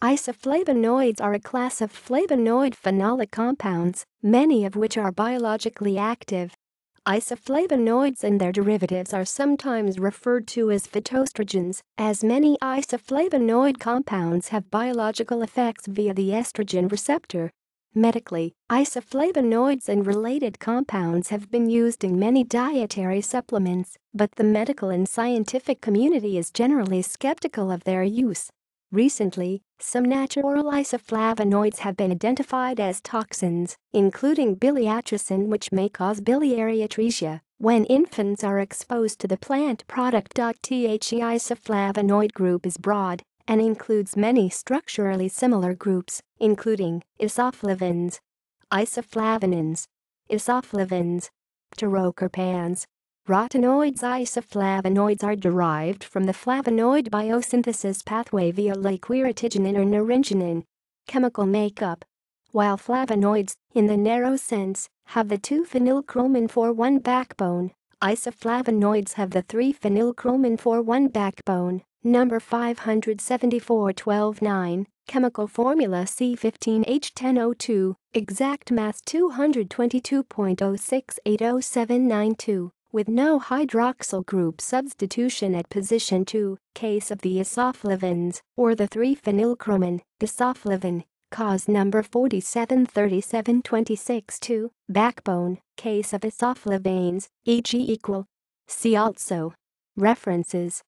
Isoflavonoids are a class of flavonoid phenolic compounds, many of which are biologically active. Isoflavonoids and their derivatives are sometimes referred to as phytoestrogens, as many isoflavonoid compounds have biological effects via the estrogen receptor. Medically, isoflavonoids and related compounds have been used in many dietary supplements, but the medical and scientific community is generally skeptical of their use. Recently, some natural isoflavonoids have been identified as toxins, including biliatresone, which may cause biliary atresia when infants are exposed to the plant product.The isoflavonoid group is broad and includes many structurally similar groups, including isoflavans, isoflavones, isoflavans, pterocarpans. Rotenoids. Isoflavonoids are derived from the flavonoid biosynthesis pathway via liquiritigenin or naringenin. Chemical makeup. While flavonoids, in the narrow sense, have the 2-phenylchromin 4,1 backbone, isoflavonoids have the 3-phenylchromin 4,1 backbone, number 574-12-9, chemical formula C15H10O2, exact mass 222.0680792. With no hydroxyl group substitution at position 2, case of the isoflavans, or the 3-phenylchromin, isoflavan, cause number 473726-2, backbone, case of isoflavanes, e.g. equal. See also. References.